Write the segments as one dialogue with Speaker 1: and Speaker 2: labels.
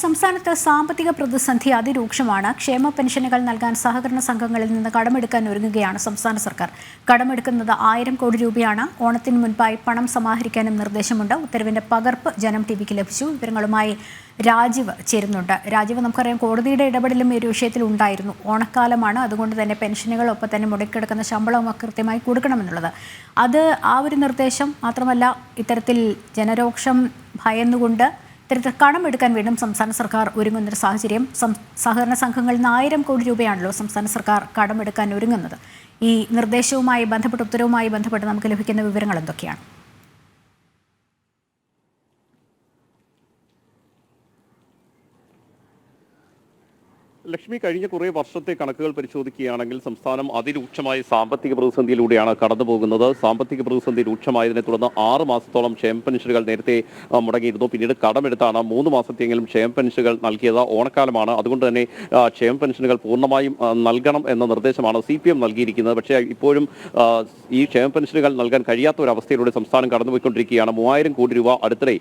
Speaker 1: സംസ്ഥാനത്ത് സാമ്പത്തിക പ്രതിസന്ധി അതിരൂക്ഷമാണ്. ക്ഷേമ പെൻഷനുകൾ നൽകാൻ സഹകരണ സംഘങ്ങളിൽ നിന്ന് കടമെടുക്കാൻ ഒരുങ്ങുകയാണ് സംസ്ഥാന സർക്കാർ. കടമെടുക്കുന്നത് 1000 കോടി രൂപയാണ്. ഓണത്തിന് മുൻപായി പണം സമാഹരിക്കാനും നിർദ്ദേശമുണ്ട്. ഉത്തരവിന്റെ പകർപ്പ് ജനം ടിവിക്ക് ലഭിച്ചു. വിവരങ്ങളുമായി രാജീവ് ചേരുന്നുണ്ട്. രാജീവ്, നമുക്കറിയാം കോടതിയുടെ ഇടപെടലും ഈ ഒരു വിഷയത്തിൽ ഉണ്ടായിരുന്നു. ഓണക്കാലമാണ്, അതുകൊണ്ട് തന്നെ പെൻഷനുകൾ ഒപ്പം തന്നെ മുടക്കിക്കിടക്കുന്ന ശമ്പളവും കൃത്യമായി കൊടുക്കണമെന്നുള്ളത്. അത് ആ ഒരു നിർദ്ദേശം മാത്രമല്ല, ഇത്തരത്തിൽ ജനരോക്ഷം ഭയന്നുകൊണ്ട് ഇത്തരത്തിൽ കടമെടുക്കാൻ വീണ്ടും സംസ്ഥാന സർക്കാർ ഒരുങ്ങുന്നൊരു സാഹചര്യം. സഹകരണ സംഘങ്ങളിൽ നിന്ന് 1000 കോടി രൂപയാണല്ലോ സംസ്ഥാന സർക്കാർ കടമെടുക്കാൻ ഒരുങ്ങുന്നത്. ഈ നിർദ്ദേശവുമായി ബന്ധപ്പെട്ട്, ഉത്തരവുമായി ബന്ധപ്പെട്ട് നമുക്ക് ലഭിക്കുന്ന വിവരങ്ങൾ എന്തൊക്കെയാണ്?
Speaker 2: ലക്ഷ്മി, കഴിഞ്ഞ കുറേ വർഷത്തെ കണക്കുകൾ പരിശോധിക്കുകയാണെങ്കിൽ സംസ്ഥാനം അതിരൂക്ഷമായ സാമ്പത്തിക പ്രതിസന്ധിയിലൂടെയാണ് കടന്നുപോകുന്നത്. സാമ്പത്തിക പ്രതിസന്ധി രൂക്ഷമായതിനെ തുടർന്ന് 6 മാസത്തോളം ക്ഷേമ പെൻഷനുകൾ നേരത്തെ മുടങ്ങിയിരുന്നു. പിന്നീട് കടമെടുത്താണ് 3 മാസത്തെങ്കിലും ക്ഷേമ പെൻഷനുകൾ നൽകിയത്. ഓണക്കാലമാണ്, അതുകൊണ്ട് തന്നെ ക്ഷേമ പെൻഷനുകൾ പൂർണ്ണമായും നൽകണം എന്ന നിർദ്ദേശമാണ് CPM നൽകിയിരിക്കുന്നത്. പക്ഷേ ഇപ്പോഴും ഈ ക്ഷേമ പെൻഷനുകൾ നൽകാൻ കഴിയാത്ത ഒരു അവസ്ഥയിലൂടെ സംസ്ഥാനം കടന്നുപോയിക്കൊണ്ടിരിക്കുകയാണ്. 3000 കോടി രൂപ അടുത്തിടെ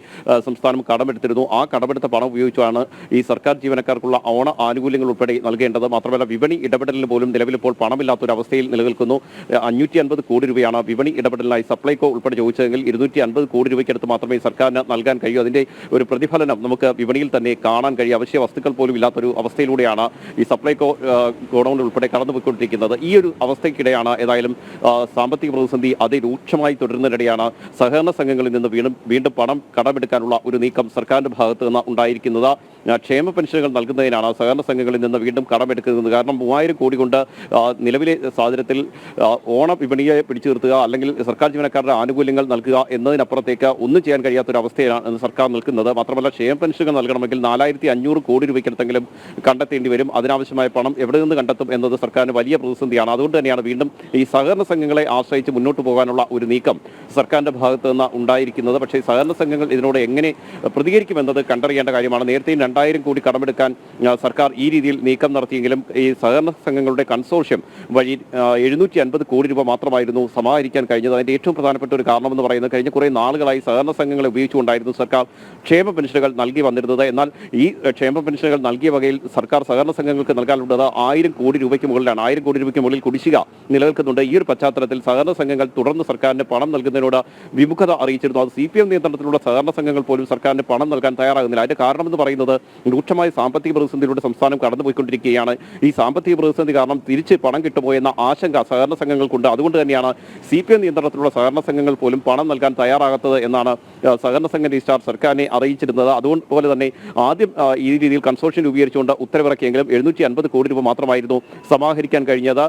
Speaker 2: സംസ്ഥാനം കടമെടുത്തിരുന്നു. ആ കടമെടുത്ത പണം ഉപയോഗിച്ചാണ് ഈ സർക്കാർ ജീവനക്കാർക്കുള്ള ഓണ ആനുകൂല്യങ്ങൾ ഉൾപ്പെടെ നൽകേണ്ടത്. മാത്രമല്ല, വിപണി ഇടപെടലിന് പോലും നിലവിലിപ്പോൾ പണമില്ലാത്തൊരവസ്ഥയിൽ നിലനിൽക്കുന്നു. 550 കോടി രൂപയാണ് വിപണി ഇടപെടലിനായി സപ്ലൈകോ ഉൾപ്പെടെ ചോദിച്ചതെങ്കിൽ 250 കോടി രൂപയ്ക്കടുത്ത് മാത്രമേ സർക്കാരിന് നൽകാൻ കഴിയൂ. അതിന്റെ ഒരു പ്രതിഫലനം നമുക്ക് വിപണിയിൽ തന്നെ കാണാൻ കഴിയും. അവശ്യ വസ്തുക്കൾ പോലും ഇല്ലാത്തൊരു അവസ്ഥയിലൂടെയാണ് ഈ സപ്ലൈകോ ഗോഡൌൺ ഉൾപ്പെടെ കടന്നുപോയിക്കൊണ്ടിരിക്കുന്നത്. ഈ ഒരു അവസ്ഥയ്ക്കിടെയാണ് ഏതായാലും സാമ്പത്തിക പ്രതിസന്ധി അതിരൂക്ഷമായി തുടരുന്നതിനിടെയാണ് സഹകരണ സംഘങ്ങളിൽ നിന്ന് വീണ്ടും പണം കടമെടുക്കാനുള്ള ഒരു നീക്കം സർക്കാരിന്റെ ഭാഗത്ത് നിന്ന് ഉണ്ടായിരിക്കുന്നത്. ക്ഷേമ പെൻഷനുകൾ നൽകുന്നതിനാണ് സഹകരണ സംഘങ്ങളിൽ നിന്ന് വീണ്ടും കടമെടുക്കുന്നത്. കാരണം 3000 കോടി കൊണ്ട് നിലവിലെ സാഹചര്യത്തിൽ ഓണ വിപണിയെ പിടിച്ചു നിർത്തുക, അല്ലെങ്കിൽ സർക്കാർ ജീവനക്കാരുടെ ആനുകൂല്യങ്ങൾ നൽകുക എന്നതിനപ്പുറത്തേക്ക് ഒന്നും ചെയ്യാൻ കഴിയാത്തൊരവസ്ഥയാണ് സർക്കാർ നിൽക്കുന്നത്. മാത്രമല്ല, ക്ഷേമ പെൻഷനുകൾ നൽകണമെങ്കിൽ 4500 കോടി രൂപയ്ക്കടുത്തെങ്കിലും കണ്ടെത്തേണ്ടി വരും. അതിനാവശ്യമായ പണം എവിടെ നിന്ന് കണ്ടെത്തും എന്നത് സർക്കാരിന് വലിയ പ്രതിസന്ധിയാണ്. അതുകൊണ്ട് തന്നെയാണ് വീണ്ടും ഈ സഹകരണ സംഘങ്ങളെ ആശ്രയിച്ച് മുന്നോട്ട് പോകാനുള്ള ഒരു നീക്കം സർക്കാരിന്റെ ഭാഗത്ത് നിന്ന് ഉണ്ടായിരിക്കുന്നത്. പക്ഷേ സഹകരണ സംഘങ്ങൾ ഇതിനോട് എങ്ങനെ പ്രതികരിക്കുമെന്നത് കണ്ടറിയേണ്ട കാര്യമാണ്. നേരത്തെയും 2000 കോടി കടമെടുക്കാൻ സർക്കാർ ഈ രീതിയിൽ നീക്കം നടത്തിയെങ്കിലും ഈ സഹകരണ സംഘങ്ങളുടെ കൺസോർഷ്യം വഴി 750 കോടി രൂപ മാത്രമായിരുന്നു സമാഹരിക്കാൻ കഴിഞ്ഞത്. അതിന്റെ ഏറ്റവും പ്രധാനപ്പെട്ട ഒരു കാരണമെന്ന് പറയുന്നത്, കഴിഞ്ഞ കുറേ നാളുകളായി സഹകരണ സംഘങ്ങളെ ഉപയോഗിച്ചുകൊണ്ടായിരുന്നു സർക്കാർ ക്ഷേമ പെൻഷനുകൾ നൽകി വന്നിരുന്നത്. എന്നാൽ ഈ ക്ഷേമ പെൻഷനുകൾ നൽകിയ വകയിൽ സർക്കാർ സഹകരണ സംഘങ്ങൾക്ക് നൽകാനുള്ളത് 1000 കോടി രൂപയ്ക്ക് മുകളിലാണ്. 1000 കോടി രൂപയ്ക്ക് മുകളിൽ കുടിശ്ശിക നിലനിൽക്കുന്നുണ്ട്. ഈ ഒരു പശ്ചാത്തലത്തിൽ സഹകരണ സംഘങ്ങൾ തുടർന്ന് സർക്കാരിന് പണം നൽകുന്നതിനോട് വിമുഖത അറിയിച്ചിരുന്നു. അത് CPM നിയന്ത്രണത്തിലുള്ള സഹകരണ സംഘങ്ങൾ പോലും സർക്കാരിന് പണം നൽകാൻ തയ്യാറാകുന്നില്ല. അതിന്റെ കാരണമെന്ന് പറയുന്നത്, രൂക്ഷമായ സാമ്പത്തിക പ്രതിസന്ധിയിലൂടെ സംസ്ഥാനം കടന്നുപോയിക്കൊണ്ടിരിക്കുകയാണ്. ഈ സാമ്പത്തിക പ്രതിസന്ധി കാരണം തിരിച്ച് പണം കിട്ടുമോ എന്ന ആശങ്ക സഹകരണ സംഘങ്ങൾക്കുണ്ട്. അതുകൊണ്ട് തന്നെയാണ് CPM നിയന്ത്രണത്തിലുള്ള സഹകരണ സംഘങ്ങൾ പോലും പണം നൽകാൻ തയ്യാറാകാത്തത് എന്നാണ് സഹകരണ സംഘ രജിസ്ട്രാർ സർക്കാരിനെ അറിയിച്ചിരുന്നത്. അതുപോലെ തന്നെ ആദ്യം ഈ രീതിയിൽ കൺസോർഷ്യം രൂപീകരിച്ചുകൊണ്ട് ഉത്തരവിറക്കിയെങ്കിലും 750 കോടി രൂപ മാത്രമായിരുന്നു സമാഹരിക്കാൻ കഴിഞ്ഞത്.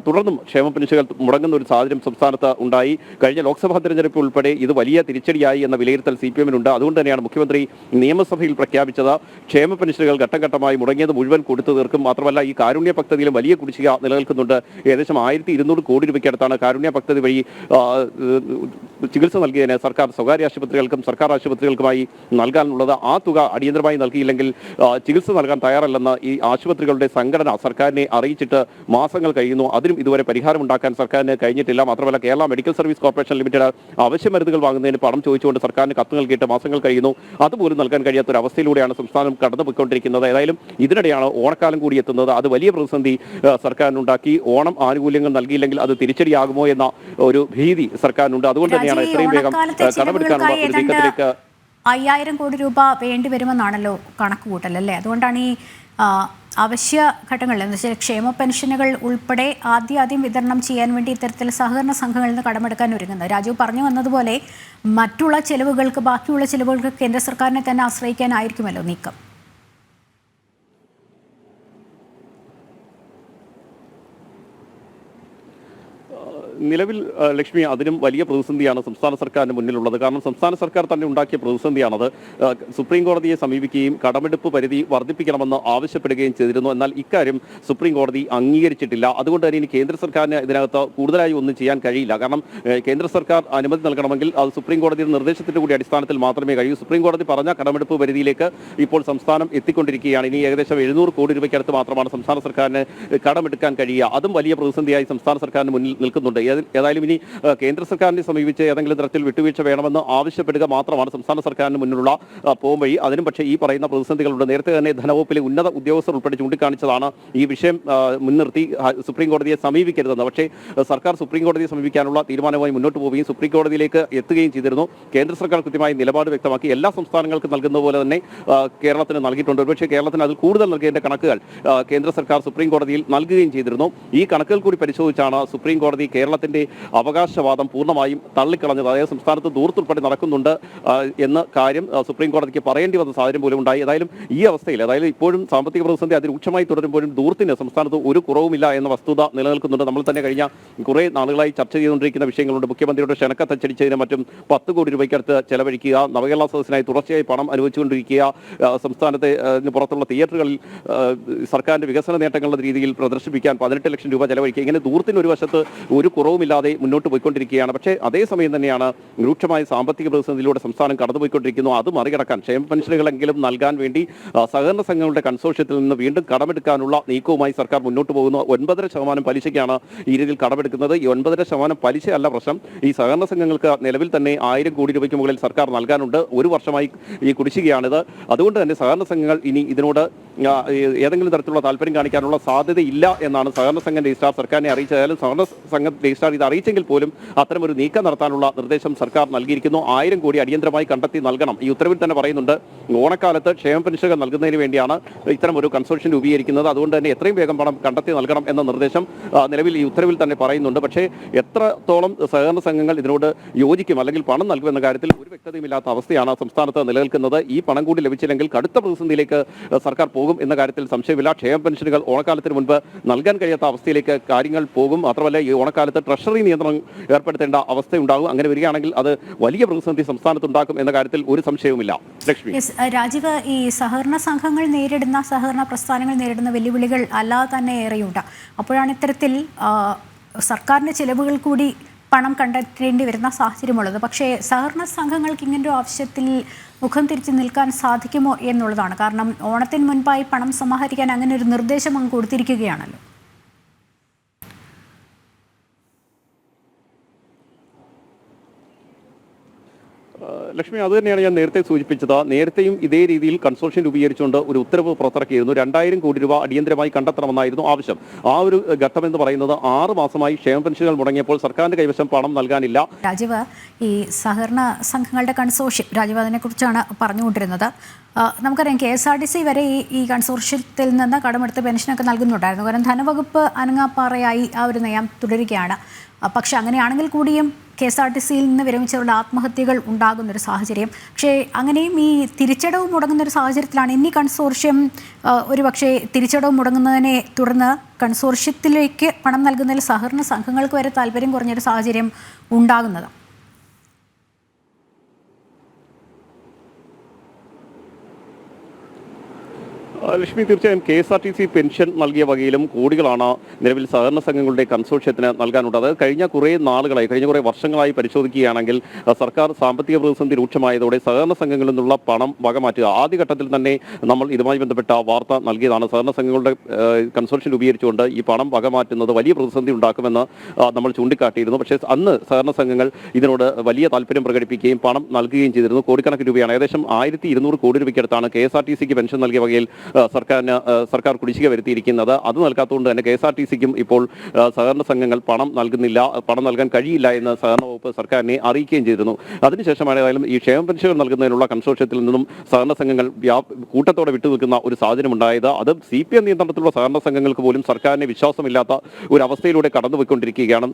Speaker 2: തുടർന്നും ക്ഷേമ പെൻഷനുകൾ മുടങ്ങുന്ന ഒരു സാഹചര്യം സംസ്ഥാനത്ത് ഉണ്ടായി. കഴിഞ്ഞ ലോക്സഭാ തെരഞ്ഞെടുപ്പ് ഉൾപ്പെടെ ഇത് വലിയ തിരിച്ചടിയായി എന്ന വിലയിരുത്തൽ CPM-നുണ്ട്. അതുകൊണ്ട് തന്നെയാണ് മുഖ്യമന്ത്രി നിയമസഭയിൽ പ്രഖ്യാപിച്ചത് ക്ഷേമ പെൻഷനുകൾ ഘട്ടം ഘട്ടമായി മുടങ്ങിയത് മുഴുവൻ കൊടുത്തു തീർക്കും. മാത്രമല്ല, ഈ കാരുണ്യ പദ്ധതിയിലും വലിയ കുടിശ്ശിക നിലനിൽക്കുന്നുണ്ട്. ഏകദേശം 1200 കോടി രൂപയ്ക്കടുത്താണ് കാരുണ്യ പദ്ധതി വഴി ചികിത്സ നൽകിയതിന് സർക്കാർ സ്വകാര്യ ആശുപത്രികൾക്കും സർക്കാർ ആശുപത്രികൾക്കുമായി നൽകാനുള്ളത്. ആ തുക അടിയന്തരമായി നൽകിയില്ലെങ്കിൽ ചികിത്സ നൽകാൻ തയ്യാറല്ലെന്ന് ഈ ആശുപത്രികളുടെ സംഘടന സർക്കാരിനെ അറിയിച്ചിട്ട് മാസങ്ങൾ കഴിയുന്നു. അതിനും ഇതുവരെ പരിഹാരമുണ്ടാക്കാൻ സർക്കാരിന് കഴിഞ്ഞിട്ടില്ല. മാത്രമല്ല, Kerala medical service corporation limited അവശ്യ മരുന്നുകൾ വാങ്ങുന്നതിന് പണം ചോദിച്ചുകൊണ്ട് സർക്കാരിന് കത്ത് നൽകിയിട്ട് മാസങ്ങൾ കഴിയുന്നു. അതുപോലും നൽകാൻ കഴിയാത്തൊരവസ്ഥയിലൂടെയാണ് സംസ്ഥാനം കടന്നുപോയിക്കൊണ്ടിരിക്കുന്നത്. ഏതായാലും ഇതിനിടെയാണ് ഓണക്കാലം കൂടി എത്തുന്നത്. അത് വലിയ പ്രതിസന്ധി സർക്കാരിനുണ്ടാക്കി. ഓണം ആനുകൂല്യങ്ങൾ നൽകിയില്ലെങ്കിൽ അത് തിരിച്ചടിയാകുമോ എന്ന ഒരു ഭീതി സർക്കാരിനുണ്ട്. അതുകൊണ്ട് തന്നെയാണ് എത്രയും വേഗം കടമെടുക്കാനുള്ള ഒരു നീക്കത്തിലേക്ക്
Speaker 1: 5000 കോടി രൂപ വേണ്ടിവരുമെന്നാണല്ലോ കണക്കുകൂട്ടൽ, അല്ലേ? അതുകൊണ്ടാണ് ഈ അവശ്യ ഘട്ടങ്ങളിൽ എന്ന് വെച്ചാൽ ക്ഷേമ പെൻഷനുകൾ ഉൾപ്പെടെ ആദ്യം വിതരണം ചെയ്യാൻ വേണ്ടി ഇത്തരത്തിൽ സഹകരണ സംഘങ്ങളിൽ നിന്ന് കടമെടുക്കാൻ ഒരുങ്ങുന്നത്. രാജു പറഞ്ഞു വന്നതുപോലെ മറ്റുള്ള ചെലവുകൾക്ക്, ബാക്കിയുള്ള ചെലവുകൾക്ക് കേന്ദ്ര സർക്കാരിനെ തന്നെ ആശ്രയിക്കാനായിരിക്കുമല്ലോ നീക്കം.
Speaker 2: നിലവിൽ ലക്ഷ്മി, അതിനും വലിയ പ്രതിസന്ധിയാണ് സംസ്ഥാന സർക്കാരിന് മുന്നിലുള്ളത്. കാരണം സംസ്ഥാന സർക്കാർ തന്നെ ഉണ്ടാക്കിയ പ്രതിസന്ധിയാണത്. സുപ്രീം കോടതിയെ സമീപിക്കുകയും കടമെടുപ്പ് പരിധി വർദ്ധിപ്പിക്കണമെന്ന് ആവശ്യപ്പെടുകയും ചെയ്തിരുന്നു. എന്നാൽ ഇക്കാര്യം സുപ്രീം കോടതി അംഗീകരിച്ചിട്ടില്ല. അതുകൊണ്ട് തന്നെ ഇനി കേന്ദ്ര സർക്കാരിന് ഇതിനകത്ത് കൂടുതലായി ഒന്നും ചെയ്യാൻ കഴിയില്ല. കാരണം കേന്ദ്ര സർക്കാർ അനുമതി നൽകണമെങ്കിൽ അത് സുപ്രീം കോടതിയുടെ നിർദ്ദേശത്തിന്റെ കൂടി അടിസ്ഥാനത്തിൽ മാത്രമേ കഴിയൂ. സുപ്രീം കോടതി പറഞ്ഞ കടമെടുപ്പ് പരിധിയിലേക്ക് ഇപ്പോൾ സംസ്ഥാനം എത്തിക്കൊണ്ടിരിക്കുകയാണ്. ഇനി ഏകദേശം 700 കോടി രൂപയ്ക്കടുത്ത് മാത്രമാണ് സംസ്ഥാന സർക്കാരിന് കടമെടുക്കാൻ കഴിയുക. അതും വലിയ പ്രതിസന്ധിയായി സംസ്ഥാന സർക്കാരിന് മുന്നിൽ നിൽക്കുന്നുണ്ട്. ഏതായാലും ഇനി കേന്ദ്ര സർക്കാരിനെ സമീപിച്ച് ഏതെങ്കിലും തരത്തിൽ വിട്ടുവീഴ്ച വേണമെന്ന് ആവശ്യപ്പെടുക മാത്രമാണ് സംസ്ഥാന സർക്കാരിന് മുന്നിലുള്ള പോംവഴി. അതിനും പക്ഷേ ഈ പറയുന്ന പ്രതിസന്ധികളുണ്ട്. നേരത്തെ തന്നെ ധനവകുപ്പിലെ ഉന്നത ഉദ്യോഗസ്ഥർ ഉൾപ്പെടെ ചൂണ്ടിക്കാണിച്ചതാണ് ഈ വിഷയം മുൻനിർത്തി സുപ്രീം കോടതിയെ സമീപിക്കരുതെന്ന്. പക്ഷേ സർക്കാർ സുപ്രീം കോടതിയെ സമീപിക്കാനുള്ള തീരുമാനവുമായി മുന്നോട്ട് പോവുകയും സുപ്രീം കോടതിയിലേക്ക് എത്തുകയും ചെയ്തിരുന്നു. കേന്ദ്ര സർക്കാർ കൃത്യമായി നിലപാട് വ്യക്തമാക്കി. എല്ലാ സംസ്ഥാനങ്ങൾക്കും നൽകുന്ന പോലെ തന്നെ കേരളത്തിന് നൽകിയിട്ടുണ്ട്. ഒരുപക്ഷെ കേരളത്തിന് അതിൽ കൂടുതൽ നൽകേണ്ട കണക്കുകൾ കേന്ദ്ര സർക്കാർ സുപ്രീം കോടതിയിൽ നൽകുകയും ചെയ്തിരുന്നു. ഈ കണക്കുകൾ കൂടി പരിശോധിച്ചാണ് സുപ്രീം കോടതി കേരളത്തിന്റെ അവകാശവാദം പൂർണ്ണമായും തള്ളിക്കളഞ്ഞത്. അതായത് സംസ്ഥാനത്ത് ദൂർത്തുൾപ്പെടെ നടക്കുന്നുണ്ട് എന്ന കാര്യം സുപ്രീം കോടതിക്ക് പറയേണ്ടി വന്ന സാഹചര്യം പോലും ഉണ്ടായി. ഏതായാലും ഈ അവസ്ഥയിൽ അതായത് ഇപ്പോഴും സാമ്പത്തിക പ്രതിസന്ധി അതിരൂക്ഷമായി തുടരുമ്പോഴും ദൂർത്തിന് സംസ്ഥാനത്ത് ഒരു കുറവുമില്ല എന്ന വസ്തുത നിലനിൽക്കുന്നുണ്ട്. നമ്മൾ തന്നെ കഴിഞ്ഞ കുറേ നാളുകളായി ചർച്ച ചെയ്തുകൊണ്ടിരിക്കുന്ന വിഷയങ്ങളുണ്ട്. മുഖ്യമന്ത്രിയുടെ ക്ഷണക്കത്തച്ചടിച്ചതിന് മറ്റും 10 കോടി രൂപയ്ക്കടുത്ത് ചെലവഴിക്കുക, നവകേരള സദസ്സിനായി തുടർച്ചയായി പണം അനുവദിച്ചുകൊണ്ടിരിക്കുക, സംസ്ഥാനത്തെ പുറത്തുള്ള തിയേറ്ററുകളിൽ സർക്കാരിന്റെ വികസന നേട്ടങ്ങളുടെ രീതിയിൽ പ്രദർശിപ്പിക്കാൻ 18 ലക്ഷം രൂപ ചെലവഴിക്കുക. ഇങ്ങനെ ദൂരത്തിന് ഒരു വശത്ത് ഒരു കുറവുമില്ലാതെ മുന്നോട്ട് പോയിക്കൊണ്ടിരിക്കുകയാണ്. പക്ഷേ അതേസമയം തന്നെയാണ് രൂക്ഷമായ സാമ്പത്തിക പ്രതിസന്ധിയിലൂടെ സംസ്ഥാനം കടന്നുപോയിക്കൊണ്ടിരിക്കുന്നു. അത് മറികടക്കാൻ ക്ഷേമ പെൻഷനുകളെങ്കിലും നൽകാൻ വേണ്ടി സഹകരണ സംഘങ്ങളുടെ കൺസോർഷ്യത്തിൽ നിന്ന് വീണ്ടും കടമെടുക്കാനുള്ള നീക്കവുമായി സർക്കാർ മുന്നോട്ട് പോകുന്നു. 9.5% പലിശയ്ക്കാണ് ഈ രീതിയിൽ കടമെടുക്കുന്നത്. ഈ 9.5% പലിശ അല്ല പ്രശ്നം. ഈ സഹകരണ സംഘങ്ങൾക്ക് നിലവിൽ തന്നെ 1000 കോടി രൂപയ്ക്ക് മുകളിൽ സർക്കാർ നൽകാനുണ്ട്. ഒരു വർഷമായി ഈ കുടിശ്ശികയാണിത്. അതുകൊണ്ട് തന്നെ സഹകരണ സംഘങ്ങൾ ഇനി ഇതിനോട് ഏതെങ്കിലും തരത്തിലുള്ള താല്പര്യം കാണിക്കാനുള്ള സാധ്യതയില്ല എന്നാണ് സഹകരണ സംഘം രജിസ്ട്രാർ സർക്കാരിനെ അറിയിച്ചത്. സഹകരണ സംഘം രജിസ്ട്രാർ ഇത് അറിയിച്ചെങ്കിൽ പോലും അത്തരമൊരു നീക്കം നടത്താനുള്ള നിർദ്ദേശം സർക്കാർ നൽകിയിരിക്കുന്നു. 1000 കോടി അടിയന്തരമായി കണ്ടെത്തി നൽകണം. ഈ ഉത്തരവിൽ തന്നെ പറയുന്നുണ്ട് ഓണക്കാലത്ത് ക്ഷേമ പെൻഷനുകൾ നൽകുന്നതിന് വേണ്ടിയാണ് ഇത്തരം ഒരു കൺസോർഷ്യം രൂപീകരിക്കുന്നത്. അതുകൊണ്ട് തന്നെ എത്രയും വേഗം പണം കണ്ടെത്തി നൽകണം എന്ന നിർദ്ദേശം നിലവിൽ ഈ ഉത്തരവിൽ തന്നെ പറയുന്നുണ്ട്. പക്ഷേ എത്രത്തോളം സഹകരണ സംഘങ്ങൾ ഇതിനോട് യോജിക്കും അല്ലെങ്കിൽ പണം നൽകുമെന്ന കാര്യത്തിൽ ഒരു വ്യക്തതയുമില്ലാത്ത അവസ്ഥയാണ് സംസ്ഥാനത്ത് നിലനിൽക്കുന്നത്. ഈ പണം കൂടി ലഭിച്ചില്ലെങ്കിൽ കടുത്ത പ്രതിസന്ധിയിലേക്ക് സർക്കാർ പോകും എന്ന കാര്യത്തിൽ സംശയമില്ല. ക്ഷേമ പെൻഷനുകൾ ഓണക്കാലത്തിന് മുൻപ് നൽകാൻ കഴിയാത്ത അവസ്ഥയിലേക്ക് കാര്യങ്ങൾ പോകും. മാത്രമല്ല ഈ ഓണക്കാലത്ത് ട്രഷറി നിയന്ത്രണം ഏർപ്പെടുത്തേണ്ട അവസ്ഥയുണ്ടാകും. അങ്ങനെ വരികയാണെങ്കിൽ അത് വലിയ പ്രതിസന്ധി സംസ്ഥാനത്തുണ്ടാക്കും എന്ന കാര്യത്തിൽ ഒരു സംശയവുമില്ല. ലക്ഷ്മി,
Speaker 1: രാജീവ്, ഈ സഹകരണ സംഘങ്ങൾ സഹകരണ പ്രസ്ഥാനങ്ങൾ നേരിടുന്ന വെല്ലുവിളികൾ അല്ലാതെ തന്നെ ഏറെയുണ്ട്. അപ്പോഴാണ് ഇത്തരത്തിൽ സർക്കാരിൻ്റെ ചിലവുകൾ കൂടി പണം കണ്ടെത്തേണ്ടി വരുന്ന സാഹചര്യമുള്ളത്. പക്ഷേ സഹകരണ സംഘങ്ങൾക്ക് ഇങ്ങനൊരു ആവശ്യത്തിൽ മുഖം തിരിച്ച് നിൽക്കാൻ സാധിക്കുമോ എന്നുള്ളതാണ്. കാരണം ഓണത്തിന് മുൻപായി പണം സമാഹരിക്കാൻ അങ്ങനെ ഒരു നിർദ്ദേശം അങ്ങ് കൊടുത്തിരിക്കുകയാണല്ലോ.
Speaker 2: ലക്ഷ്മി, അത് തന്നെയാണ് ഞാൻ നേരത്തെ സൂചിപ്പിച്ചത്. നേരത്തെയും ഇതേ രീതിയിൽ കൺസോർഷ്യം രൂപീകരിച്ചുകൊണ്ട് ഒരു ഉത്തരവ് പുറത്തിറക്കിയിരുന്നു. 2000 കോടി രൂപ അടിയന്തരമായി കണ്ടെത്തണമെന്നായിരുന്നു ആവശ്യം. ആ ഒരു ഘട്ടം എന്ന് പറയുന്നത് 6 മാസമായി ക്ഷേമ പെൻഷനുകൾ മുടങ്ങിയപ്പോൾ സർക്കാരിന്റെ കൈവശം പണം നൽകാനില്ല.
Speaker 1: രാജീവ്, ഈ സഹകരണ സംഘങ്ങളുടെ കൺസോർഷ്യം, രാജീവ് അതിനെക്കുറിച്ചാണ് പറഞ്ഞുകൊണ്ടിരുന്നത്. നമുക്കറിയാം KSRTC വരെ ഈ കൺസോർഷ്യത്തിൽ നിന്ന് കടമെടുത്ത് പെൻഷനൊക്കെ നൽകുന്നുണ്ടായിരുന്നു. കാരണം ധനവകുപ്പ് അനങ്ങാപ്പാറയായി ആ ഒരു നയം തുടരുകയാണ്. പക്ഷെ അങ്ങനെയാണെങ്കിൽ കൂടിയും KSRTCയിൽ നിന്ന് വിരമിച്ചവരുടെ ആത്മഹത്യകൾ ഉണ്ടാകുന്നൊരു സാഹചര്യം. പക്ഷേ അങ്ങനെയും ഈ തിരിച്ചടവ് മുടങ്ങുന്നൊരു സാഹചര്യത്തിലാണ് ഇനി കൺസോർഷ്യം ഒരു പക്ഷേ തിരിച്ചടവ് മുടങ്ങുന്നതിനെ തുടർന്ന് കൺസോർഷ്യത്തിലേക്ക് പണം നൽകുന്നതിൽ സഹകരണ സംഘങ്ങൾക്ക് വരെ താല്പര്യം കുറഞ്ഞൊരു സാഹചര്യം ഉണ്ടാകുന്നത്.
Speaker 2: ലക്ഷ്മി, തീർച്ചയായും KSRTC പെൻഷൻ നൽകിയ വകയിലും കോടികളാണ് നിലവിൽ സഹകരണ സംഘങ്ങളുടെ കൺസോർഷ്യത്തിന് നൽകാനുണ്ട്. അത് കഴിഞ്ഞ കുറേ വർഷങ്ങളായി പരിശോധിക്കുകയാണെങ്കിൽ സർക്കാർ സാമ്പത്തിക പ്രതിസന്ധി രൂക്ഷമായതോടെ സഹകരണ സംഘങ്ങളിൽ നിന്നുള്ള പണം വകമാറ്റുക. ആദ്യഘട്ടത്തിൽ തന്നെ നമ്മൾ ഇതുമായി ബന്ധപ്പെട്ട വാർത്ത നൽകിയതാണ്. സഹകരണ സംഘങ്ങളുടെ കൺസോർഷ്യം രൂപീകരിച്ചുകൊണ്ട് ഈ പണം വകമാറ്റുന്നത് വലിയ പ്രതിസന്ധി ഉണ്ടാക്കുമെന്ന് നമ്മൾ ചൂണ്ടിക്കാട്ടിയിരുന്നു. പക്ഷേ അന്ന് സഹകരണ സംഘങ്ങൾ ഇതിനോട് വലിയ താല്പര്യം പ്രകടിപ്പിക്കുകയും പണം നൽകുകയും ചെയ്തിരുന്നു. കോടിക്കണക്കിന് രൂപയാണ്, ഏകദേശം 1200 കോടി രൂപയ്ക്കടുത്താണ് KSRTCക്ക് പെൻഷൻ നൽകിയ വകയിൽ സർക്കാർ കുടിശ്ശിക വരുത്തിയിരിക്കുന്നത്. അത് നൽകാത്തതുകൊണ്ട് തന്നെ KSRTCക്കും ഇപ്പോൾ സഹകരണ സംഘങ്ങൾ പണം നൽകാൻ കഴിയില്ല എന്ന് സഹകരണ വകുപ്പ് സർക്കാരിനെ അറിയിക്കുകയും ചെയ്തിരുന്നു. അതിനുശേഷമാണ് ഏതായാലും ഈ ക്ഷേമ പെൻഷനുകൾ നൽകുന്നതിനുള്ള കൺസോർഷ്യത്തിൽ നിന്നും സഹകരണ സംഘങ്ങൾ കൂട്ടത്തോടെ വിട്ടുനിൽക്കുന്ന ഒരു സാഹചര്യം ഉണ്ടായത്. അത് CPM നിയന്ത്രണത്തിലുള്ള സഹകരണ സംഘങ്ങൾക്ക് പോലും സർക്കാരിനെ വിശ്വാസമില്ലാത്ത ഒരു അവസ്ഥയിലൂടെ കടന്നുപോയിക്കൊണ്ടിരിക്കുകയാണ്.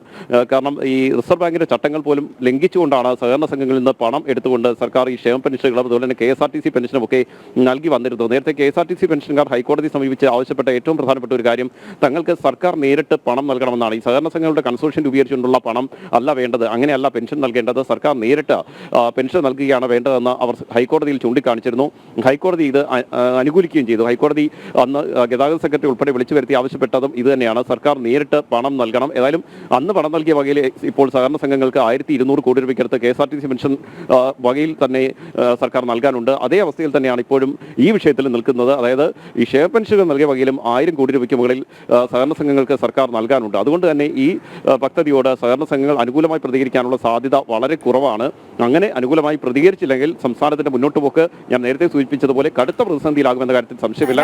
Speaker 2: കാരണം ഈ റിസർവ് ബാങ്കിന്റെ ചട്ടങ്ങൾ പോലും ലംഘിച്ചുകൊണ്ടാണ് സഹകരണ സംഘങ്ങളിൽ നിന്ന് പണം എടുത്തുകൊണ്ട് സർക്കാർ ഈ ക്ഷേമ പെൻഷനുകൾ അതുപോലെ തന്നെ KSRTC പെൻഷനുമൊക്കെ നൽകി വന്നിരുന്നത്. നേരത്തെ KSRTC പെൻഷൻകാർ ഹൈക്കോടതി സമീപിച്ച് ആവശ്യപ്പെട്ട ഏറ്റവും പ്രധാനപ്പെട്ട ഒരു കാര്യം തങ്ങൾക്ക് സർക്കാർ നേരിട്ട് പണം നൽകണമെന്നാണ്. ഈ സഹകരണ സംഘങ്ങളുടെ കൺസോർഷ്യം രൂപീകരിച്ചുകൊണ്ടുള്ള പണം അല്ല വേണ്ടത്, അങ്ങനെയല്ല പെൻഷൻ നൽകേണ്ടത്, സർക്കാർ നേരിട്ട് പെൻഷൻ നൽകുകയാണ് വേണ്ടതെന്ന് അവർ ഹൈക്കോടതിയിൽ ചൂണ്ടിക്കാണിച്ചിരുന്നു. ഹൈക്കോടതി ഇത് അനുകൂലിക്കുകയും ചെയ്തു. ഹൈക്കോടതി അന്ന് ഗതാഗത സെക്രട്ടറി ഉൾപ്പെടെ വിളിച്ചു വരുത്തി ആവശ്യപ്പെട്ടതും ഇത് തന്നെയാണ്, സർക്കാർ നേരിട്ട് പണം നൽകണം. ഏതായാലും അന്ന് പണം നൽകിയ വകയിൽ ഇപ്പോൾ സഹകരണ സംഘങ്ങൾക്ക് 1200 കോടി രൂപയ്ക്കടുത്ത് KSRTC പെൻഷൻ വകയിൽ തന്നെ സർക്കാർ നൽകാനുണ്ട്. അതേ അവസ്ഥയിൽ തന്നെയാണ് ഇപ്പോഴും ഈ വിഷയത്തിൽ നിൽക്കുന്നത്. അതായത് അതായത് ഈ ക്ഷേമ പെൻഷനുകൾ നൽകിയ വകയിലും 1000 കോടി രൂപയ്ക്ക് മുകളിൽ സഹകരണ സംഘങ്ങൾക്ക് സർക്കാർ നൽകാനുണ്ട്. അതുകൊണ്ട് തന്നെ ഈ പദ്ധതിയോട് സഹകരണ സംഘങ്ങൾ അനുകൂലമായി പ്രതികരിക്കാനുള്ള സാധ്യത വളരെ കുറവാണ്. അങ്ങനെ അനുകൂലമായി പ്രതികരിച്ചില്ലെങ്കിൽ സംസ്ഥാനത്തിന്റെ മുന്നോട്ട് പോക്ക് ഞാൻ നേരത്തെ സൂചിപ്പിച്ചതുപോലെ കടുത്ത പ്രതിസന്ധിയിലാകുമെന്ന കാര്യത്തിൽ സംശയമില്ല.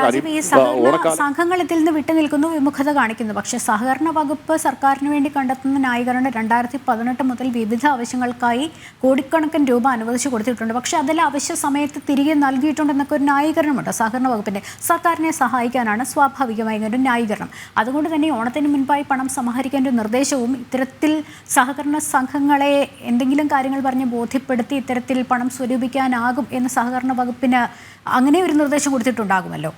Speaker 1: സംഘങ്ങൾ ഇതിൽ നിന്ന് വിട്ടുനിൽക്കുന്നു, വിമുഖത കാണിക്കുന്നു. പക്ഷേ സഹകരണ വകുപ്പ് സർക്കാരിന് വേണ്ടി കണ്ടെത്തുന്ന ന്യായീകരണം 2018 മുതൽ വിവിധ ആവശ്യങ്ങൾക്കായി കോടിക്കണക്കിന് രൂപ അനുവദിച്ചു കൊടുത്തിട്ടുണ്ട്. പക്ഷേ അതെല്ലാം അവശ്യ സമയത്ത് തിരികെ നൽകിയിട്ടുണ്ടെന്നൊക്കെ ഒരു ന്യായീകരണമുണ്ട് സഹകരണ വകുപ്പിന്റെ. സർക്കാരിനെ സഹായിക്കാനാണ് സ്വാഭാവികമായി ഒരു ന്യായീകരണം. അതുകൊണ്ട് തന്നെ ഓണത്തിന് മുൻപായി പണം സമാഹരിക്കേണ്ട ഒരു നിർദ്ദേശവും ഇത്തരത്തിൽ സഹകരണ സംഘങ്ങളെ എന്തെങ്കിലും കാര്യങ്ങൾ പറഞ്ഞ് ബോധ്യപ്പെടുത്തി ഇത്തരത്തിൽ പണം സ്വരൂപിക്കാനാകും എന്ന് സഹകരണ വകുപ്പിന് അങ്ങനെ ഒരു നിർദ്ദേശം കൊടുത്തിട്ടുണ്ടാകുമല്ലോ.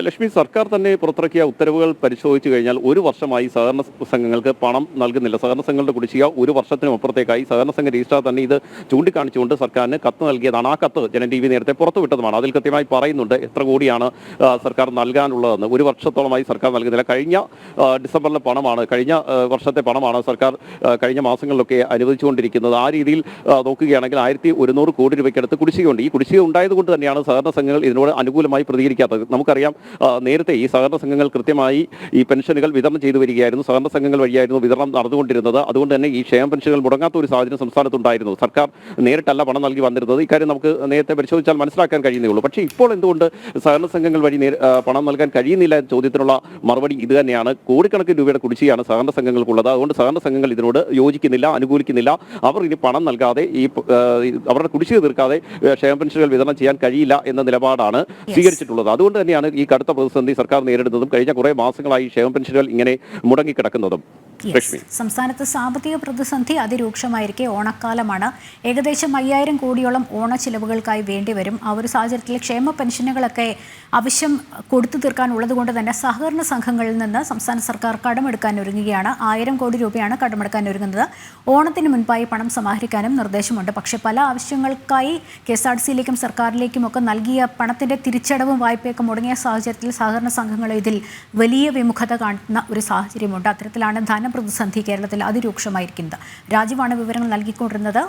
Speaker 2: ലക്ഷ്മി, സർക്കാർ തന്നെ പുറത്തിറക്കിയ ഉത്തരവുകൾ പരിശോധിച്ചു കഴിഞ്ഞാൽ 1 വർഷമായി സഹകരണ സംഘങ്ങൾക്ക് പണം നൽകുന്നില്ല. സഹകരണ സംഘങ്ങളുടെ കുടിശ്ശിക 1 വർഷത്തിനും അപ്പുറത്തേക്കായി. സഹകരണ സംഘ രജിസ്ട്രാർ തന്നെ ഇത് ചൂണ്ടിക്കാണിച്ചുകൊണ്ട് സർക്കാരിന് കത്ത് നൽകിയതാണ്. ആ കത്ത് ജനം TV നേരത്തെ പുറത്തുവിട്ടതുമാണ്. അതിൽ കൃത്യമായി പറയുന്നുണ്ട് എത്ര കോടിയാണ് സർക്കാർ നൽകാനുള്ളതെന്ന്. 1 വർഷത്തോളമായി സർക്കാർ നൽകുന്നില്ല. കഴിഞ്ഞ ഡിസംബറിലെ പണമാണ്, കഴിഞ്ഞ വർഷത്തെ പണമാണ് സർക്കാർ കഴിഞ്ഞ മാസങ്ങളിലൊക്കെ അനുവദിച്ചുകൊണ്ടിരിക്കുന്നത്. ആ രീതിയിൽ നോക്കുകയാണെങ്കിൽ 1100 കോടി രൂപയ്ക്കടുത്ത് കുടിശ്ശികയുണ്ട്. ഈ കുടിശ്ശിക ഉണ്ടായതുകൊണ്ട് തന്നെയാണ് സഹകരണ സംഘങ്ങൾ ഇതിനോട് അനുകൂലമായി പ്രതികരിക്കാത്തത്. നമുക്കറിയാം നേരത്തെ ഈ സഹകരണ സംഘങ്ങൾ കൃത്യമായി ഈ പെൻഷനുകൾ വിതരണം ചെയ്തു വരികയായിരുന്നു. സഹകരണ സംഘങ്ങൾ വഴിയായിരുന്നു വിതരണം നടന്നുകൊണ്ടിരുന്നത്. അതുകൊണ്ട് തന്നെ ഈ ക്ഷേമ പെൻഷനുകൾ മുടങ്ങാത്ത ഒരു സാഹചര്യം സംസ്ഥാനത്തുണ്ടായിരുന്നു. സർക്കാർ നേരിട്ടല്ല പണം നൽകി വന്നിരുന്നത്. ഇക്കാര്യം നമുക്ക് നേരത്തെ പരിശോധിച്ചാൽ മനസ്സിലാക്കാൻ കഴിയുന്നേ ഉള്ളൂ. പക്ഷേ ഇപ്പോൾ എന്തുകൊണ്ട് സഹകരണ സംഘങ്ങൾ വഴി പണം നൽകാൻ കഴിയുന്നില്ല എന്ന ചോദ്യത്തിനുള്ള മറുപടി ഇത് തന്നെയാണ്. കോടിക്കണക്കിന് രൂപയുടെ കുടിശ്ശികയാണ് സഹകരണ സംഘങ്ങൾക്കുള്ളത്. അതുകൊണ്ട് സഹകരണ സംഘങ്ങൾ ഇതിനോട് യോജിക്കുന്നില്ല, അനുകൂലിക്കുന്നില്ല. അവർ ഇനി പണം നൽകാതെ അവരുടെ കുടിശ്ശിക തീർക്കാതെ ക്ഷേമ പെൻഷനുകൾ വിതരണം ചെയ്യാൻ കഴിയില്ല എന്ന നിലപാടാണ് സ്വീകരിച്ചിട്ടുള്ളത്. അതുകൊണ്ട് തന്നെയാണ് ഈ കടുത്ത പ്രതിസന്ധി സർക്കാർ നേരിടുന്നതും കഴിഞ്ഞ കുറേ മാസങ്ങളായി ക്ഷേമ പെൻഷനുകൾ ഇങ്ങനെ മുടങ്ങിക്കിടക്കുന്നതും.
Speaker 1: സംസ്ഥാനത്ത് സാമ്പത്തിക പ്രതിസന്ധി അതിരൂക്ഷമായിരിക്കെ ഓണക്കാലമാണ്. ഏകദേശം 5000 കോടിയോളം ഓണ ചിലവുകൾക്കായി വേണ്ടിവരും. ആ ഒരു സാഹചര്യത്തിൽ ക്ഷേമ പെൻഷനുകളൊക്കെ ആവശ്യം കൊടുത്തു തീർക്കാനുള്ളത് കൊണ്ട് തന്നെ സഹകരണ സംഘങ്ങളിൽ നിന്ന് സംസ്ഥാന സർക്കാർ കടമെടുക്കാൻ ഒരുങ്ങുകയാണ്. 1000 കോടി രൂപയാണ് കടമെടുക്കാൻ ഒരുങ്ങുന്നത്. ഓണത്തിന് മുൻപായി പണം സമാഹരിക്കാനും നിർദ്ദേശമുണ്ട്. പക്ഷേ പല ആവശ്യങ്ങൾക്കായി KSRTCയിലേക്കും സർക്കാരിലേക്കും ഒക്കെ നൽകിയ പണത്തിന്റെ തിരിച്ചടവും വായ്പയൊക്കെ മുടങ്ങിയ സാഹചര്യത്തിൽ സഹകരണ സംഘങ്ങൾ ഇതിൽ വലിയ വിമുഖത കാണുന്ന ഒരു സാഹചര്യമുണ്ട്. അത്തരത്തിലാണ് ധനപ്രതിസന്ധി കേരളത്തിൽ അതിരൂക്ഷമായിരിക്കുന്നത്. രാജീവാണ് വിവരങ്ങൾ നൽകിക്കൊണ്ടിരുന്നത്.